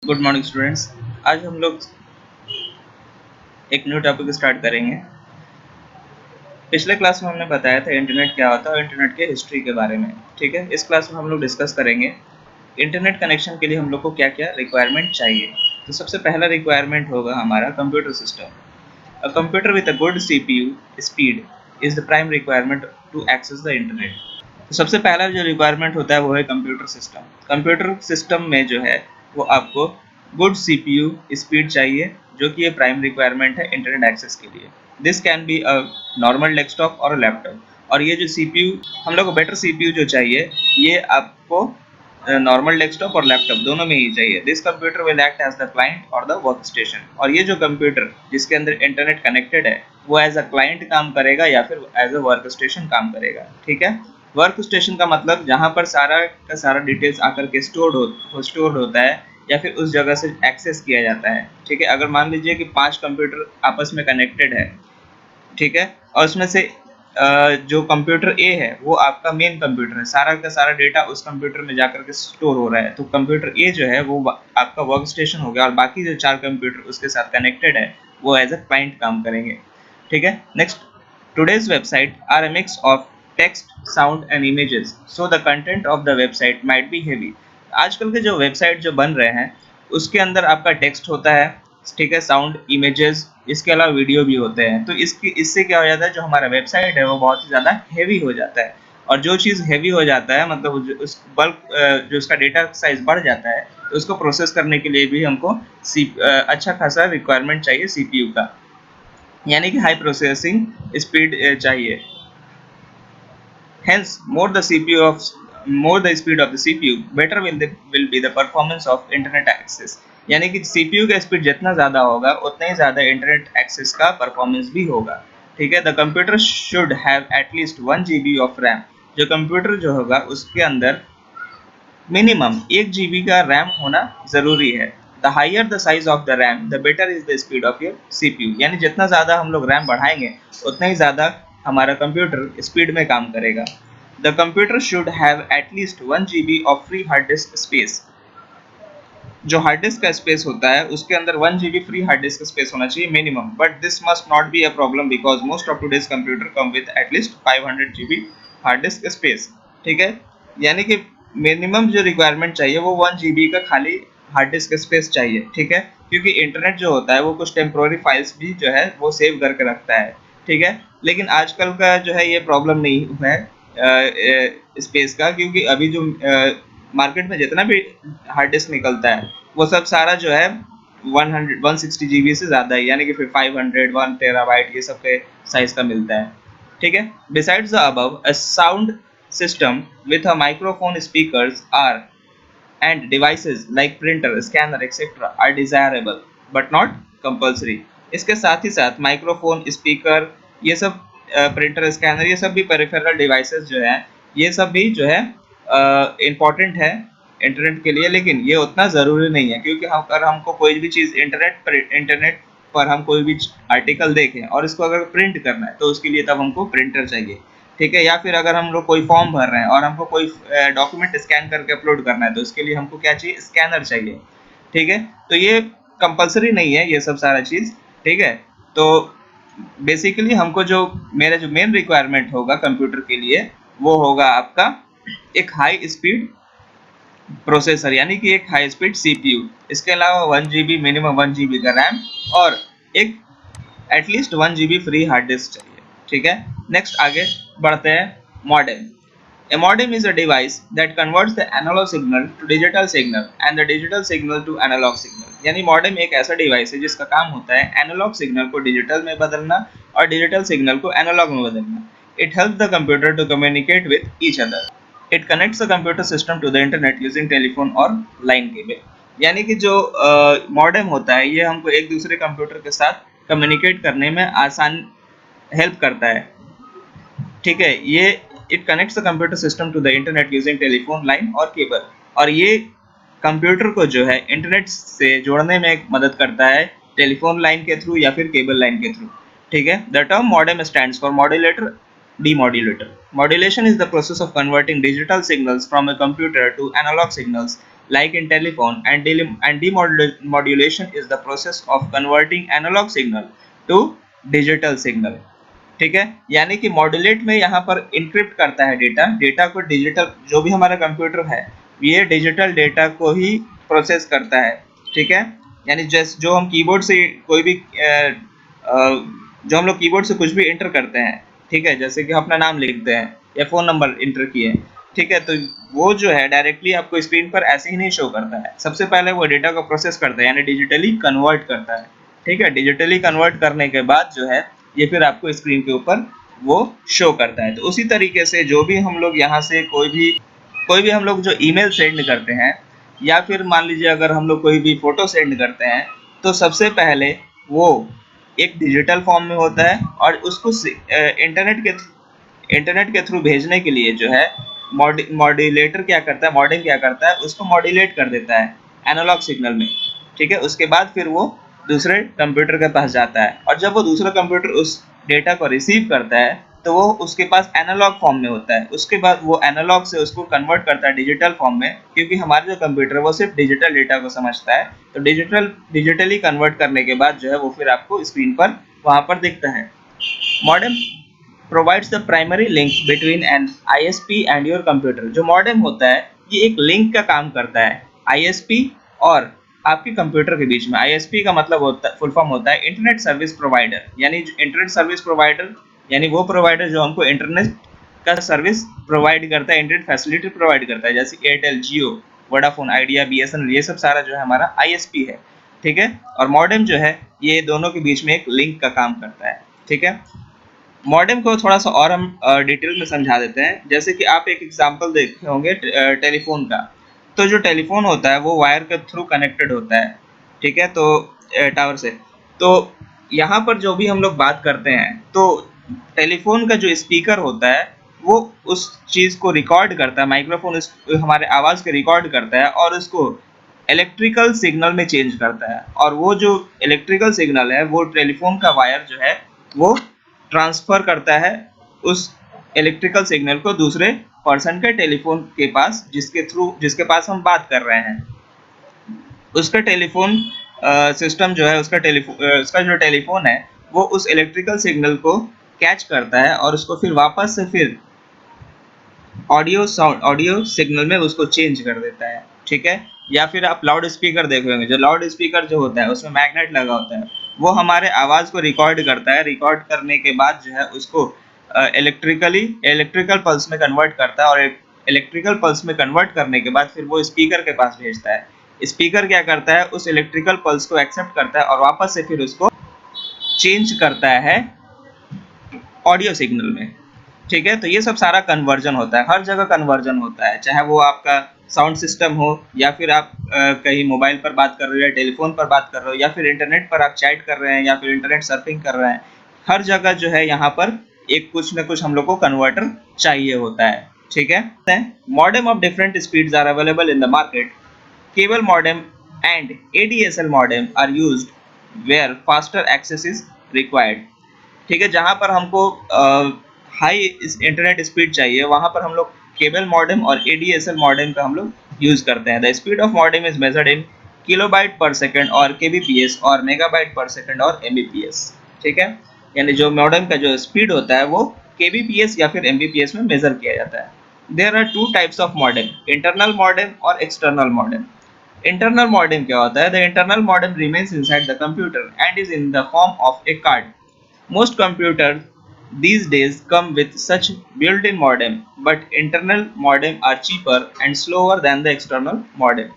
Good morning students. आज हम लोग एक न्यू टॉपिक स्टार्ट करेंगे। पिछले क्लास में हमने बताया था इंटरनेट क्या होता है और इंटरनेट के हिस्ट्री के बारे में। ठीक है, इस क्लास में हम लोग डिस्कस करेंगे इंटरनेट कनेक्शन के लिए हम लोग को क्या क्या रिक्वायरमेंट चाहिए। तो सबसे पहला रिक्वायरमेंट होगा हमारा computer system. A computer with a good CPU speed is the prime requirement to access the internet. तो सबसे पहला जो रिक्वायरमेंट होता है वो है कंप्यूटर सिस्टम। कंप्यूटर सिस्टम में जो है वो आपको गुड CPU स्पीड चाहिए, जो कि ये प्राइम रिक्वायरमेंट है इंटरनेट एक्सेस के लिए। This can be a normal desktop और लैपटॉप। और ये जो CPU, हम लोग को बेटर CPU जो चाहिए, ये आपको नॉर्मल डेस्कटॉप और लैपटॉप दोनों में ही चाहिए। This computer will act as the client और द वर्क स्टेशन। और ये जो कंप्यूटर जिसके अंदर इंटरनेट कनेक्टेड है वो एज अ क्लाइंट काम करेगा या फिर एज अ वर्क स्टेशन काम करेगा। ठीक है, वर्क स्टेशन का मतलब जहाँ पर सारा का सारा डिटेल्स आकर के स्टोर होता है या फिर उस जगह से एक्सेस किया जाता है। ठीक है, अगर मान लीजिए कि 5 कंप्यूटर आपस में कनेक्टेड है, ठीक है, और उसमें से जो कंप्यूटर ए है वो आपका मेन कंप्यूटर है, सारा का सारा डेटा उस कंप्यूटर में जाकर के स्टोर हो रहा है, तो कंप्यूटर ए जो है वो आपका वर्क स्टेशन हो गया और बाकी जो 4 कंप्यूटर उसके साथ कनेक्टेड है वो एज अ क्लाइंट काम करेंगे। ठीक है, next, today's website are a mix of text, sound and images, so the content of the website might be heavy. आजकल के जो वेबसाइट जो बन रहे हैं उसके अंदर आपका टेक्स्ट होता है, ठीक है, साउंड, इमेजेस, इसके अलावा वीडियो भी होते हैं। तो इससे क्या हो जाता है, जो हमारा वेबसाइट है वो बहुत ही ज़्यादा हैवी हो जाता है। और जो चीज़ हैवी हो जाता है मतलब उस बल्क जो उसका डेटा साइज बढ़ जाता है, तो उसको प्रोसेस करने के लिए भी हमको अच्छा खासा रिक्वायरमेंट चाहिए CPU का, यानी कि हाई प्रोसेसिंग स्पीड चाहिए। Hence, more the speed of the CPU, better will be the performance of internet access. यानी कि CPU का स्पीड जितना ज़्यादा होगा उतना ही ज़्यादा इंटरनेट एक्सेस का परफॉर्मेंस भी होगा। ठीक है, the computer should have at least 1 GB of RAM. जो कंप्यूटर जो होगा उसके अंदर मिनिमम 1 GB का रैम होना ज़रूरी है। The higher the size of the RAM the better is the speed of your CPU। यानी जितना ज़्यादा हम लोग रैम बढ़ाएंगे उतना ही ज़्यादा हमारा कंप्यूटर स्पीड में काम करेगा। The computer should have at least 1 GB of free hard disk space. जो हार्ड डिस्क का स्पेस होता है उसके अंदर 1 GB free hard disk space होना चाहिए minimum, but this must not be a problem because most of today's computer come with at least 500 GB hard disk space. ठीक है, यानी कि मिनिमम जो रिक्वायरमेंट चाहिए वो 1 GB का खाली हार्ड डिस्क स्पेस चाहिए। ठीक है, क्योंकि इंटरनेट जो होता है वो कुछ टेम्पोररी फाइल्स भी जो है वो सेव करके रखता है। ठीक है, लेकिन आजकल का जो है ये प्रॉब्लम नहीं है स्पेस का, क्योंकि अभी जो मार्केट में जितना भी हार्ड डिस्क निकलता है वो सब सारा जो है 160 GB से ज़्यादा है, यानी कि फिर 500, 1 TB ये सब के साइज का मिलता है। ठीक है, besides the above a sound system with a microphone speakers are and devices like printer, scanner, etc. are desirable but not compulsory. इसके साथ ही साथ माइक्रोफोन, स्पीकर, ये सब प्रिंटर, स्कैनर, ये सब भी पेरिफेरल डिवाइसेस जो है ये सब भी जो है इम्पॉर्टेंट है इंटरनेट के लिए, लेकिन ये उतना ज़रूरी नहीं है, क्योंकि हम अगर हमको कोई भी चीज़ इंटरनेट पर हम कोई भी आर्टिकल देखें और इसको अगर प्रिंट करना है तो उसके लिए तब हमको प्रिंटर चाहिए। ठीक है, या फिर अगर हम लोग कोई फॉर्म भर रहे हैं और हमको कोई डॉक्यूमेंट स्कैन करके अपलोड करना है तो उसके लिए हमको क्या चाहिए, स्कैनर चाहिए। ठीक है, तो ये कंपलसरी नहीं है ये सब सारा चीज़। ठीक है, तो बेसिकली हमको जो मेरा जो मेन रिक्वायरमेंट होगा कंप्यूटर के लिए वो होगा आपका एक हाई स्पीड प्रोसेसर, यानी कि एक हाई स्पीड CPU, इसके अलावा 1 GB मिनिमम 1 GB का रैम और एक at least 1 GB free hard disk चाहिए। ठीक है, नेक्स्ट आगे बढ़ते हैं। Modem. A modem is a device that converts the analog signal to digital signal and the digital signal to analog signal. यानी मॉडेम एक ऐसा डिवाइस है जिसका काम होता है एनालॉग सिग्नल को डिजिटल में बदलना और डिजिटल सिग्नल को एनालॉग में बदलना। It helps the computer to communicate with each other. It connects the computer system to the internet using telephone और line cable. यानी कि जो मॉडेम होता है ये हमको एक दूसरे कंप्यूटर के साथ कम्युनिकेट करने में आसान हेल्प करता है। ठीक है, ये it connects the computer system to the internet using telephone line और केबल, और ये कंप्यूटर को जो है इंटरनेट से जोड़ने में मदद करता है टेलीफोन लाइन के थ्रू या फिर केबल लाइन के थ्रू। ठीक है, the term modem stands for modulator, demodulator. Modulation is the process of converting digital signals from a computer to analog signals like in telephone, and demodulation is the process of converting analog signal to digital signal. ठीक है, यानी कि modulate में यहाँ पर encrypt करता है data को डिजिटल, जो भी हमारा कंप्यूटर है ये डिजिटल डेटा को ही प्रोसेस करता है। ठीक है, यानी जैसे जो हम कीबोर्ड से कोई भी जो हम लोग कीबोर्ड से कुछ भी एंटर करते हैं, ठीक है, जैसे कि अपना नाम लिखते हैं या फ़ोन नंबर एंटर किए, ठीक है, तो वो जो है डायरेक्टली आपको स्क्रीन पर ऐसे ही नहीं शो करता है। सबसे पहले वो डेटा को प्रोसेस करता है, यानी डिजिटली कन्वर्ट करता है। ठीक है, डिजिटली कन्वर्ट करने के बाद जो है ये फिर आपको स्क्रीन के ऊपर वो शो करता है। तो उसी तरीके से जो भी हम लोग यहाँ से कोई भी हम लोग जो ईमेल सेंड करते हैं, या फिर मान लीजिए अगर हम लोग कोई भी फ़ोटो सेंड करते हैं, तो सबसे पहले वो एक डिजिटल फॉर्म में होता है, और उसको इंटरनेट के थ्रू भेजने के लिए जो है मॉड्यूलेटर क्या करता है, मॉडेम क्या करता है, उसको मॉड्यूलेट कर देता है एनालॉग सिग्नल में। ठीक है, उसके बाद फिर वो दूसरे कंप्यूटर के पास जाता है, और जब वो दूसरा कंप्यूटर उस डेटा को रिसीव करता है तो वो उसके पास एनालॉग फॉर्म में होता है। उसके बाद वो एनालॉग से उसको कन्वर्ट करता है डिजिटल फॉर्म में, क्योंकि हमारा जो कंप्यूटर है वो सिर्फ डिजिटल डेटा को समझता है। तो डिजिटली कन्वर्ट करने के बाद जो है वो फिर आपको स्क्रीन पर वहाँ पर दिखता है। Modem provides the primary link between an ISP and your computer। जो मॉडेम होता है ये एक लिंक का काम करता है ISP और आपके कंप्यूटर के बीच में। ISP का मतलब होता है, फुल फॉर्म होता है इंटरनेट सर्विस प्रोवाइडर, यानी इंटरनेट सर्विस प्रोवाइडर यानी वो प्रोवाइडर जो हमको इंटरनेट का सर्विस प्रोवाइड करता है, इंटरनेट फैसिलिटी प्रोवाइड करता है, जैसे एयरटेल, जियो, वोडाफोन, आइडिया, BSNL, ये सब सारा जो है हमारा ISP है। ठीक है, और मॉडेम जो है ये दोनों के बीच में एक लिंक का काम करता है। ठीक है, मॉडेम को थोड़ा सा और हम डिटेल में समझा देते हैं। जैसे कि आप एक एग्जांपल देखे होंगे टेलीफोन का। तो जो टेलीफोन होता है वो वायर के थ्रू कनेक्टेड होता है। ठीक है, तो टावर से। तो यहाँ पर जो भी हम लोग बात करते हैं, तो टेलीफोन का जो स्पीकर होता है वो उस चीज़ को रिकॉर्ड करता है, माइक्रोफोन हमारे आवाज़ को रिकॉर्ड करता है और उसको इलेक्ट्रिकल सिग्नल में चेंज करता है। और वो जो इलेक्ट्रिकल सिग्नल है वो टेलीफोन का वायर जो है वो ट्रांसफर करता है उस इलेक्ट्रिकल सिग्नल को दूसरे पर्सन के टेलीफोन के पास, जिसके पास हम बात कर रहे हैं। उसका टेलीफोन सिस्टम जो है, उसका जो टेलीफोन है वो उस इलेक्ट्रिकल सिग्नल को कैच करता है और उसको फिर वापस से फिर ऑडियो सिग्नल में उसको चेंज कर देता है। ठीक है, या फिर आप लाउड स्पीकर देख होंगे, जो लाउड स्पीकर जो होता है उसमें मैग्नेट लगा होता है, वो हमारे आवाज़ को रिकॉर्ड करता है। रिकॉर्ड करने के बाद जो है उसको इलेक्ट्रिकल पल्स में कन्वर्ट करता है, और इलेक्ट्रिकल पल्स में कन्वर्ट करने के बाद फिर वो स्पीकर के पास भेजता है। स्पीकर क्या करता है, उस इलेक्ट्रिकल पल्स को एक्सेप्ट करता है और वापस से फिर उसको चेंज करता है ऑडियो सिग्नल में। ठीक है, तो ये सब सारा कन्वर्जन होता है, हर जगह कन्वर्जन होता है, चाहे वो आपका साउंड सिस्टम हो, या फिर आप कहीं मोबाइल पर बात कर रहे हो या टेलीफोन पर बात कर रहे हो, या फिर इंटरनेट पर आप चैट कर रहे हैं, या फिर इंटरनेट सर्फिंग कर रहे हैं। हर जगह जो है यहाँ पर एक कुछ न कुछ हम लोग को कन्वर्टर चाहिए होता है। ठीक है, modem of different speeds are available in the market. Cable modem and ADSL modem are used where faster access is required. ठीक है, जहाँ पर हमको हाई इंटरनेट स्पीड चाहिए वहाँ पर हम लोग केबल मॉडेम और ADSL मॉडेम का हम लोग यूज़ करते हैं। The speed of modem is measured in kilobyte पर सेकेंड और KBPS और मेगाबाइट पर सेकेंड और MBPS। ठीक है, यानी जो मॉडेम का जो स्पीड होता है वो KBPS या फिर MBPS में मेजर किया जाता है। There are two types of modem, internal modem और एक्सटर्नल मॉडेम। इंटरनल मॉडेम क्या होता है? The internal modem remains inside the computer and is in the form of a card. Most computers these days come with such built-in modem, but internal modem are cheaper and slower than the external modem।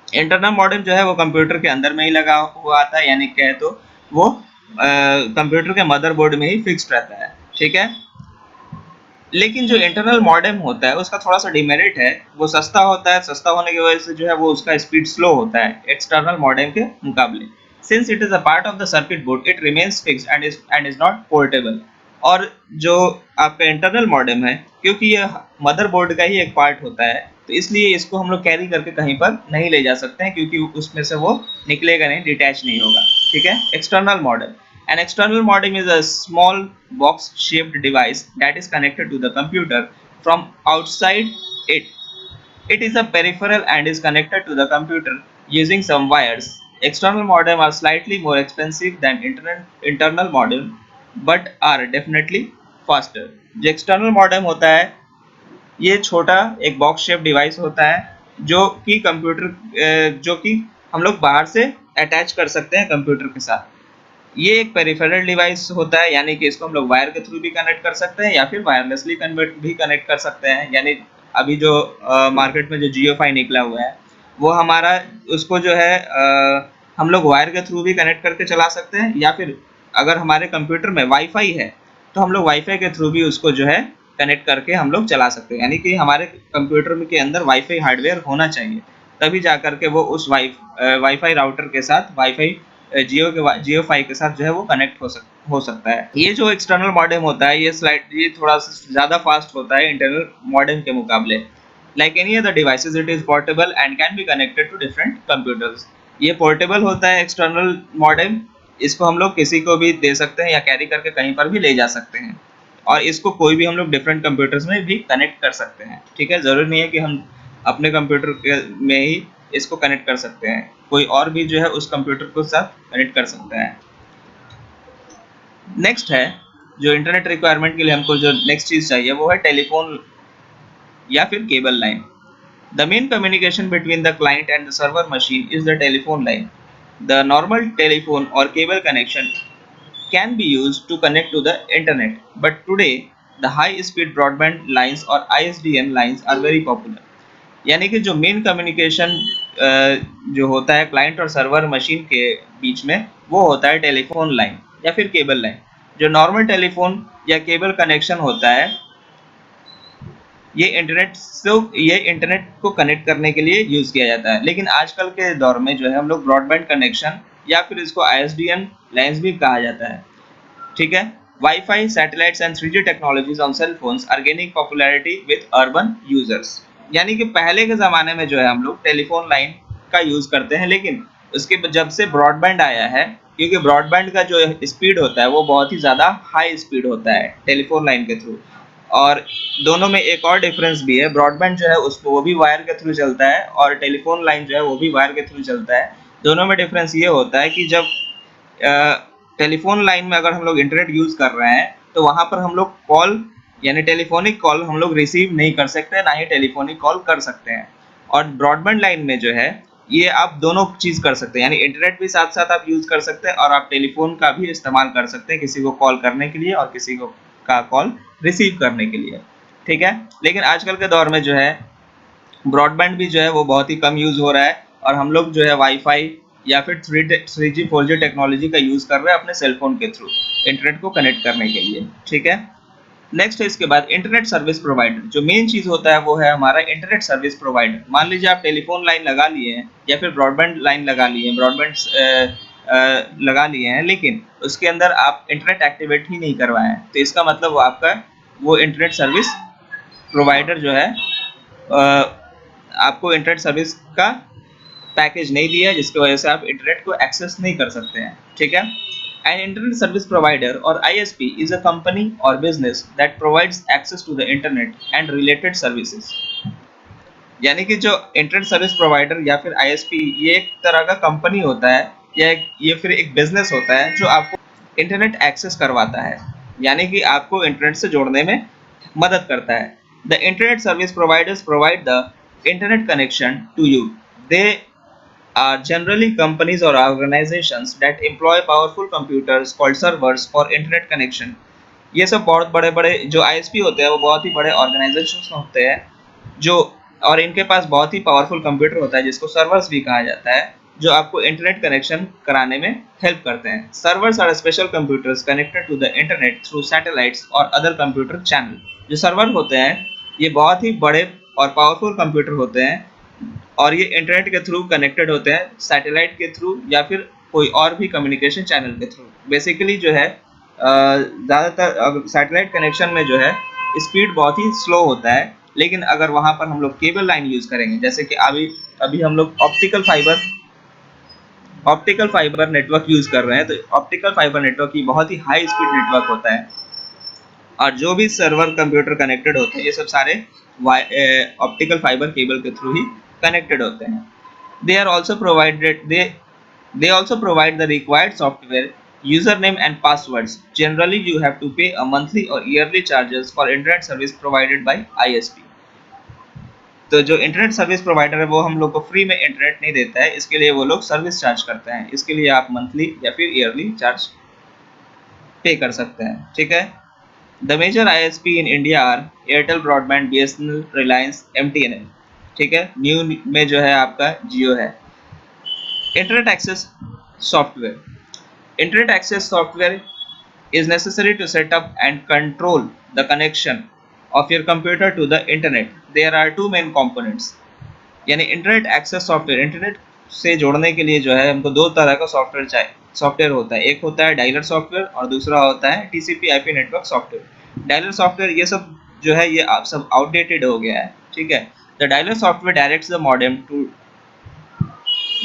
Internal modem जो है वो computer के अंदर में ही लगा हुआ आता है, यानी कहे तो वो कंप्यूटर के मदरबोर्ड में ही फिक्स्ड रहता है। ठीक है, लेकिन जो इंटरनल मॉडेम होता है उसका थोड़ा सा डिमेरिट है, वो सस्ता होता है। सस्ता होने की वजह से जो है वो उसका स्पीड स्लो होता है एक्सटर्नल मॉडेम के मुकाबले। Since it is a part of the circuit board it remains fixed and is not portable. और जो आपका इंटरनल मॉडेम है, क्योंकि ये मदरबोर्ड का ही एक पार्ट होता है, तो इसलिए इसको हम लोग कैरी करके कहीं पर नहीं ले जा सकते हैं, क्योंकि उसमें से वो निकलेगा नहीं, डिटैच नहीं होगा। ठीक है, external modem. An external modem is a small box-shaped device that is connected to the computer from outside it. It is a peripheral and is connected to the computer using some wires. External modem are slightly more expensive than internal modem but are definitely faster. जो external modem होता है ये छोटा एक box shape device होता है जो कि कंप्यूटर जो कि हम लोग बाहर से अटैच कर सकते हैं कंप्यूटर के साथ। ये एक पेरिफेरल डिवाइस होता है, यानी कि इसको हम लोग वायर के थ्रू भी कनेक्ट कर सकते हैं या फिर वायरलेसली कन्वर्ट भी कनेक्ट कर सकते हैं। यानी अभी जो मार्केट में जो जियोफाई निकला हुआ है वो हमारा उसको जो है हम लोग वायर के थ्रू भी कनेक्ट करके चला सकते हैं, या फिर अगर हमारे कंप्यूटर में वाईफाई है तो हम लोग वाईफाई के थ्रू भी उसको जो है कनेक्ट करके हम लोग चला सकते हैं। यानी कि हमारे कंप्यूटर के अंदर वाईफाई हार्डवेयर होना चाहिए, तभी जा करके वो उस वाईफाई राउटर के साथ वाईफाई जियोफाई के साथ जो है वो कनेक्ट हो सकता है। ये जो एक्सटर्नल मॉडेम होता है ये थोड़ा सा ज़्यादा फास्ट होता है इंटरनल मॉडेम के मुकाबले। Like any other devices it is portable and can be connected to different computers. ये पोर्टेबल होता है एक्सटर्नल मॉडेम, इसको हम लोग किसी को भी दे सकते हैं या कैरी करके कहीं पर भी ले जा सकते हैं, और इसको कोई भी हम लोग डिफरेंट कंप्यूटर्स में भी कनेक्ट कर सकते हैं। ठीक है, ज़रूरी नहीं है कि हम अपने कंप्यूटर में ही इसको कनेक्ट कर सकते हैं, कोई और भी जो है उस कंप्यूटर को साथ कनेक्ट कर सकता है। नेक्स्ट है जो इंटरनेट रिक्वायरमेंट के लिए हमको जो नेक्स्ट चीज़ चाहिए वो है टेलीफोन या फिर cable line. The main communication between the client and the server machine is the telephone line. The normal telephone or cable connection can be used to connect to the internet, but today the high-speed broadband lines or ISDN lines are very popular. यानी कि जो main communication जो होता है client और server machine के बीच में वो होता है टेलीफोन लाइन या फिर केबल लाइन। जो नॉर्मल टेलीफोन या केबल कनेक्शन होता है ये इंटरनेट को कनेक्ट करने के लिए यूज़ किया जाता है, लेकिन आजकल के दौर में जो है हम लोग ब्रॉडबैंड कनेक्शन या फिर इसको ISDN लाइन्स भी कहा जाता है। ठीक है, wifi, satellites and 3G technologies on cell phones are gaining popularity with urban users. यानी कि पहले के ज़माने में जो है हम लोग टेलीफोन लाइन का यूज़ करते हैं, लेकिन उसके जब से ब्रॉडबैंड आया है, क्योंकि ब्रॉडबैंड का जो स्पीड होता है वो बहुत ही ज़्यादा हाई स्पीड होता है टेलीफोन लाइन के थ्रू। और दोनों में एक और डिफरेंस भी है, ब्रॉडबैंड जो है उसको वो भी वायर के थ्रू चलता है और टेलीफोन लाइन जो है वो भी वायर के थ्रू चलता है। दोनों में डिफरेंस ये होता है कि जब टेलीफोन लाइन में अगर हम लोग इंटरनेट यूज़ कर रहे हैं तो वहाँ पर हम लोग कॉल यानी टेलीफोनिक कॉल हम लोग रिसीव नहीं कर सकते, ना ही टेलीफोनिक कॉल कर सकते हैं। और ब्रॉडबैंड लाइन में जो है ये आप दोनों चीज़ कर सकते हैं, यानी इंटरनेट भी साथ साथ आप यूज़ कर सकते हैं और आप टेलीफोन का भी इस्तेमाल कर सकते हैं किसी को कॉल करने के लिए और किसी को का कॉल रिसीव करने के लिए। ठीक है, लेकिन आजकल के दौर में जो है ब्रॉडबैंड भी जो है वो बहुत ही कम यूज़ हो रहा है और हम लोग जो है वाईफाई या फिर 3G 4G टेक्नोलॉजी का यूज़ कर रहे हैं अपने सेलफोन के थ्रू इंटरनेट को कनेक्ट करने के लिए। ठीक है, नेक्स्ट है इसके बाद इंटरनेट सर्विस प्रोवाइडर। जो मेन चीज़ होता है वो है हमारा इंटरनेट सर्विस प्रोवाइडर। मान लीजिए आप टेलीफोन लाइन लगा लिए हैं या फिर ब्रॉडबैंड लाइन लगा लिए हैं, लगा लिए हैं, लेकिन उसके अंदर आप इंटरनेट एक्टिवेट ही नहीं करवाए हैं, तो इसका मतलब वो आपका वो इंटरनेट सर्विस प्रोवाइडर जो है आपको इंटरनेट सर्विस का पैकेज नहीं दिया है, जिसकी वजह से आप इंटरनेट को एक्सेस नहीं कर सकते हैं। ठीक है, An internet service provider or ISP is a company or business that provides access to the internet and related services. यानी कि जो इंटरनेट सर्विस प्रोवाइडर या फिर ISP ये एक तरह का कंपनी होता है या ये फिर एक बिजनेस होता है जो आपको इंटरनेट एक्सेस करवाता है, यानी कि आपको इंटरनेट से जोड़ने में मदद करता है। The internet service providers provide the internet connection to you. They are generally companies or organizations that employ powerful computers called servers for internet connection. ये सब बहुत बड़े बड़े जो ISP होते हैं वो बहुत ही बड़े ऑर्गेनाइजेशंस होते हैं जो, और इनके पास बहुत ही पावरफुल कंप्यूटर होता है जिसको सर्वर्स भी कहा जाता है, जो आपको इंटरनेट कनेक्शन कराने में हेल्प करते हैं। Servers are special computers connected to the internet through satellites और अदर कंप्यूटर चैनल। जो सर्वर होते हैं ये बहुत ही बड़े और पावरफुल कंप्यूटर होते हैं और ये इंटरनेट के थ्रू कनेक्टेड होते हैं, सैटेलाइट के थ्रू या फिर कोई और भी कम्युनिकेशन चैनल के थ्रू। बेसिकली जो है ज़्यादातर सैटेलाइट कनेक्शन में जो है स्पीड बहुत ही स्लो होता है, लेकिन अगर वहाँ पर हम लोग केबल लाइन यूज़ करेंगे, जैसे कि अभी हम लोग ऑप्टिकल फाइबर नेटवर्क यूज़ कर रहे हैं, तो ऑप्टिकल फाइबर नेटवर्क ही बहुत ही हाई स्पीड नेटवर्क होता है और जो भी सर्वर कंप्यूटर कनेक्टेड होते हैं ये सब सारे ऑप्टिकल फाइबर केबल के थ्रू ही कनेक्टेड होते हैं। They are also provided they also provide the required software, username and passwords. Generally, you have to pay a monthly or yearly charges for internet service provided by ISP. तो जो internet service provider है वो हम लोग को free में internet नहीं देता है, इसके लिए वो लोग सर्विस चार्ज करते हैं। इसके लिए आप मंथली या फिर ईयरली चार्ज पे कर सकते हैं, ठीक है। The major ISP in India are Airtel broadband, BSNL, Reliance, MTNL, ठीक है। न्यू में जो है आपका जियो है। Internet access software, internet access software is necessary to set up and control the connection of your computer to the internet. There are two main components. यानी internet access software, internet से जोड़ने के लिए जो है हमको दो तरह का सॉफ्टवेयर चाहिए, सॉफ्टवेयर होता है। एक होता है डायलर सॉफ्टवेयर और दूसरा होता है TCP/IP network software. Dialer software ये सब जो है ये आप सब आउटडेटेड हो गया है, ठीक है। The dialer software directs the modem to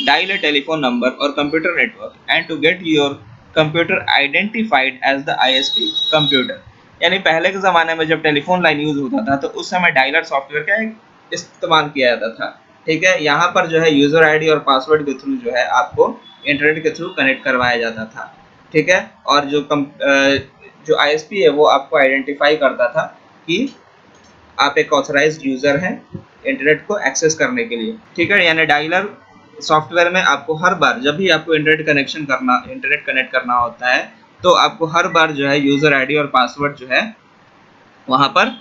dial a telephone number or computer network and to get your computer identified as the ISP computer। यानी पहले के ज़माने में जब टेलीफोन लाइन यूज़ होता था तो उस समय डायलर सॉफ्टवेयर का इस्तेमाल किया जाता था, ठीक है। यहाँ पर जो है यूज़र आईडी और पासवर्ड के थ्रू जो है आपको इंटरनेट के थ्रू कनेक्ट करवाया जाता था, ठीक है। और जो ISP है वो आपको आइडेंटिफाई करता था कि आप एक ऑथराइज्ड यूज़र हैं इंटरनेट को एक्सेस करने के लिए, ठीक है। यानी डायलर सॉफ्टवेयर में आपको हर बार जब भी आपको इंटरनेट कनेक्ट करना होता है तो आपको हर बार जो है यूज़र आईडी और पासवर्ड जो है वहाँ पर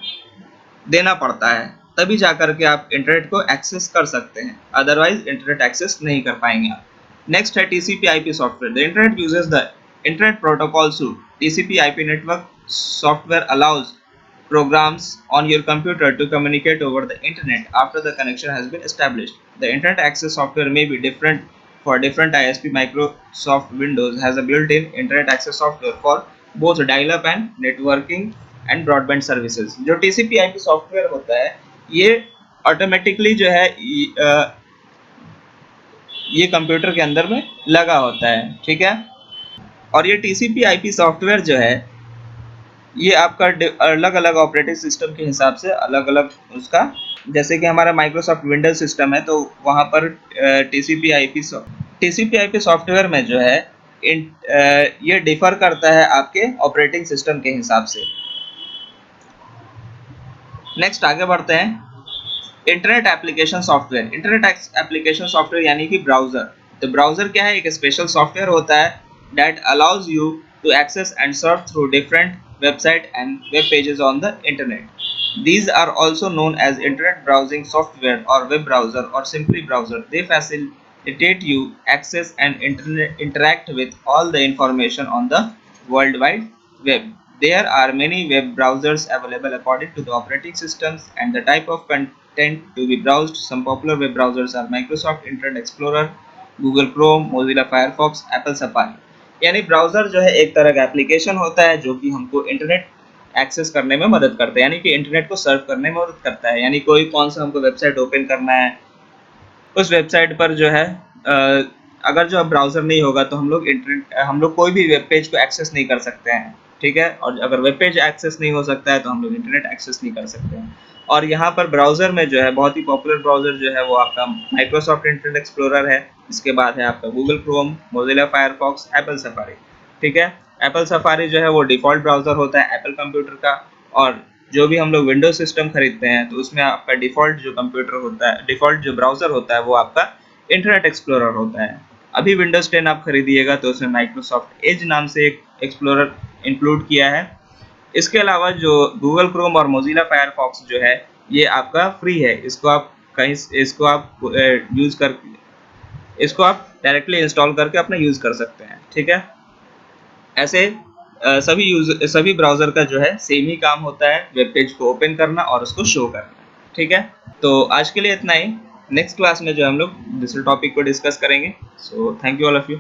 देना पड़ता है, तभी जाकर के आप इंटरनेट को एक्सेस कर सकते हैं, अदरवाइज इंटरनेट एक्सेस नहीं कर पाएंगे आप। नेक्स्ट है TCP/IP software. The internet uses the internet protocol suit. TCP/IP network software allows programs on your computer to communicate over the internet after the connection has been established. The internet access software may be different for different ISP. Microsoft Windows has a built-in internet access software for both dial-up and networking and broadband services. जो TCP/IP software होता है ये automatically जो है ये computer के अंदर में लगा होता है, ठीक है। और ये TCP/IP सॉफ्टवेयर जो है ये आपका अलग अलग ऑपरेटिंग सिस्टम के हिसाब से अलग अलग उसका, जैसे कि हमारा माइक्रोसॉफ्ट विंडोज सिस्टम है तो वहाँ पर TCP/IP सॉफ्टवेयर में जो है ये डिफर करता है आपके ऑपरेटिंग सिस्टम के हिसाब से। नेक्स्ट आगे बढ़ते हैं। Internet application software. Internet application software यानी कि ब्राउजर। तो ब्राउजर क्या है? एक स्पेशल सॉफ्टवेयर होता है that allows you to access and surf through different website and web pages on the internet. These are also known as internet browsing software or web browser or simply browser. They facilitate you access and interact with all the information on the world wide web. There are many web browsers available according to the operating systems and the type of content to be browsed. Some popular web browsers are Microsoft Internet Explorer, Google Chrome, Mozilla Firefox, Apple Safari. यानी browser जो है एक तरह का application होता है जो कि हमको इंटरनेट एक्सेस करने में मदद करता है, यानी कि इंटरनेट को सर्व करने में मदद करता है। यानी कोई कौन सा हमको वेबसाइट ओपन करना है, उस वेबसाइट पर जो है अगर जो ब्राउज़र नहीं होगा तो हम लोग कोई भी वेब पेज को एक्सेस नहीं कर सकते हैं, ठीक है। और अगर वेब पेज एक्सेस नहीं हो सकता है तो हम लोग इंटरनेट एक्सेस नहीं कर सकते हैं। और यहाँ पर ब्राउज़र में जो है बहुत ही पॉपुलर ब्राउज़र जो है वो आपका माइक्रोसॉफ्ट इंटरनेट एक्सप्लोरर है। इसके बाद है आपका Google Chrome, Mozilla Firefox, Apple safari, ठीक है। एप्पल सफारी जो है वो डिफ़ॉल्ट ब्राउज़र होता है एप्पल कंप्यूटर का, और जो भी हम लोग विंडोज सिस्टम खरीदते हैं तो उसमें आपका डिफ़ॉल्ट जो कंप्यूटर होता है, डिफ़ॉल्ट जो ब्राउज़र होता है वो आपका इंटरनेट एक्सप्लोरर होता है। अभी विंडोज़ 10 आप खरीदिएगा तो उसमें माइक्रोसॉफ्ट एज नाम से एक एक्सप्लोरर इंक्लूड किया है। इसके अलावा जो गूगल क्रोम और मोजिला फायरफॉक्स जो है ये आपका फ्री है। इसको आप इसको आप डायरेक्टली इंस्टॉल करके अपना यूज़ कर सकते हैं, ठीक है। ऐसे सभी ब्राउज़र का जो है सेम ही काम होता है, वेब पेज को ओपन करना और उसको शो करना, ठीक है। तो आज के लिए इतना ही। नेक्स्ट क्लास में जो हम लोग दूसरे टॉपिक को डिस्कस करेंगे। So thank you all of you.